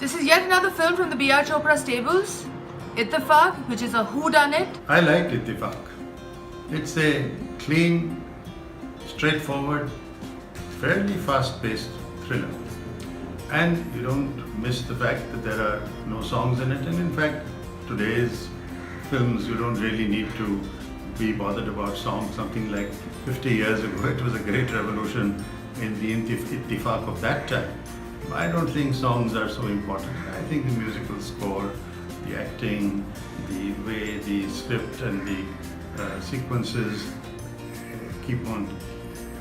This is yet another film from the B.R. Chopra stables, Ittefaq, which is a whodunit. I liked Ittefaq. It's a clean, straightforward, fairly fast-paced thriller. And you don't miss the fact that there are no songs in it. And in fact, today's films, you don't really need to be bothered about songs. Something like 50 years ago, it was a great revolution in the Ittefaq of that time. I don't think songs are so important. I think the musical score, the acting, the way the script and the sequences keep on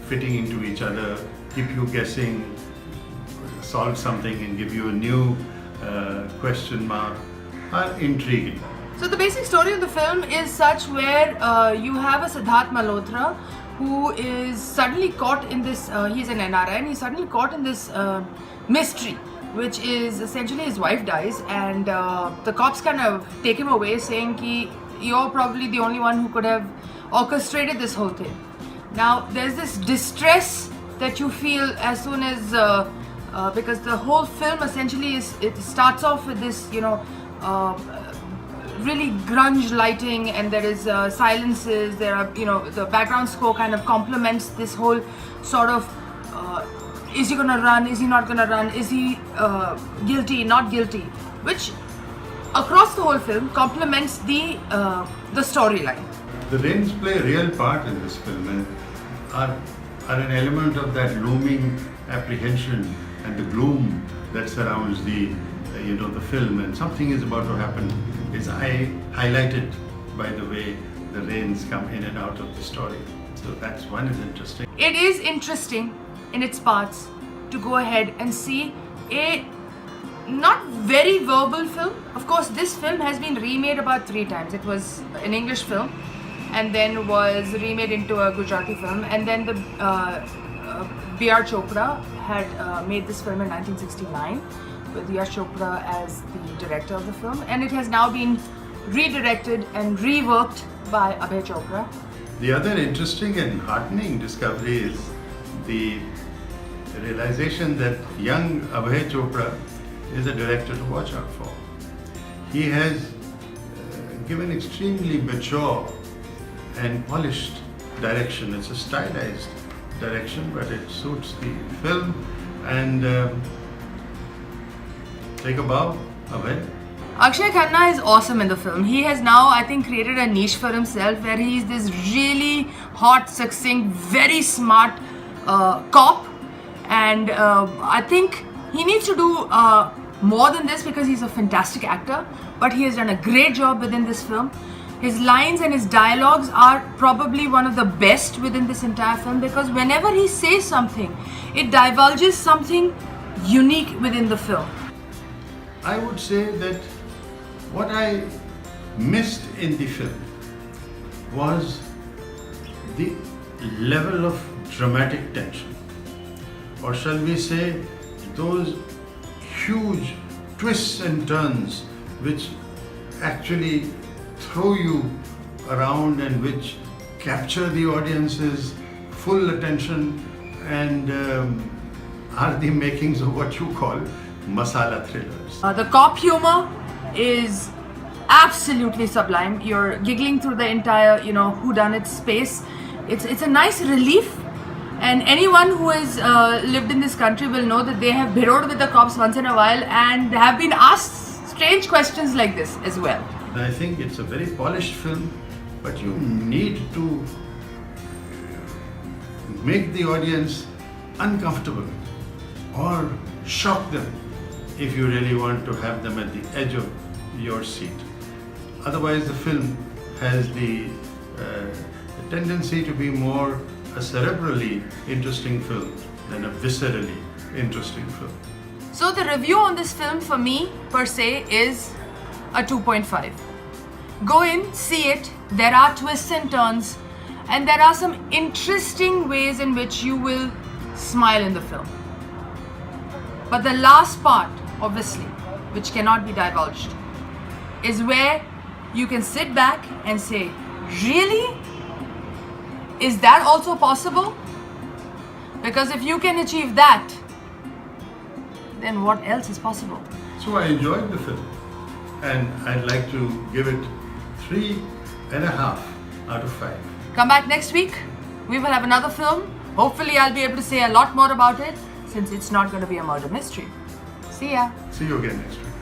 fitting into each other, keep you guessing, solve something and give you a new question mark, are intriguing. So the basic story of the film is such where you have a Siddharth Malhotra who is suddenly caught in this, he's an Antara, and he's suddenly caught in this mystery, which is essentially his wife dies, and the cops kind of take him away saying ki you're probably the only one who could have orchestrated this whole thing. Now there's this distress that you feel as soon as because the whole film essentially it starts off with this, you know, really grunge lighting, and there is silences, there are, you know, the background score kind of complements this whole sort of is he gonna run, is he not gonna run, is he guilty, not guilty, which across the whole film complements the storyline. The rains play a real part in this film and are an element of that looming apprehension and the gloom that surrounds the the film, and something is about to happen is highlighted by the way the rains come in and out of the story. So that's one is interesting. It is interesting in its parts to go ahead and see a not very verbal film. Of course, this film has been remade about 3 times. It was an English film and then was remade into a Gujarati film, and then the B.R. Chopra had made this film in 1969 with Yash Chopra as the director of the film, and it has now been redirected and reworked by Abhay Chopra. The other interesting and heartening discovery is the realization that young Abhay Chopra is a director to watch out for. He has given extremely mature and polished direction. It's a stylized direction, but it suits the film. And take a bow, Abhay. Akshay Khanna is awesome in the film. He has now, I think, created a niche for himself where he is this really hot, succinct, very smart cop, and I think he needs to do more than this because he's a fantastic actor, but he has done a great job within this film. His lines and his dialogues are probably one of the best within this entire film, because whenever he says something, it divulges something unique within the film. I would say that what I missed in the film was the level of dramatic tension, or shall we say those huge twists and turns which actually throw you around and which capture the audience's full attention and are the makings of what you call masala thrillers. The cop humor is absolutely sublime. You're giggling through the entire, whodunit space. It's a nice relief, and anyone who has lived in this country will know that they have bidowed with the cops once in a while and have been asked strange questions like this as well. I think it's a very polished film, but you need to make the audience uncomfortable or shock them if you really want to have them at the edge of your seat. Otherwise, the film has the tendency to be more a cerebrally interesting film than a viscerally interesting film. So the review on this film for me per se is a 2.5. Go in, see it. There are twists and turns, and there are some interesting ways in which you will smile in the film. But the last part, obviously, which cannot be divulged, is where you can sit back and say, really? Is that also possible? Because if you can achieve that, then what else is possible? So I enjoyed the film, and I'd like to give it 3.5 out of 5. Come back next week. We will have another film. Hopefully, I'll be able to say a lot more about it since it's not going to be a murder mystery. See ya. See you again next week.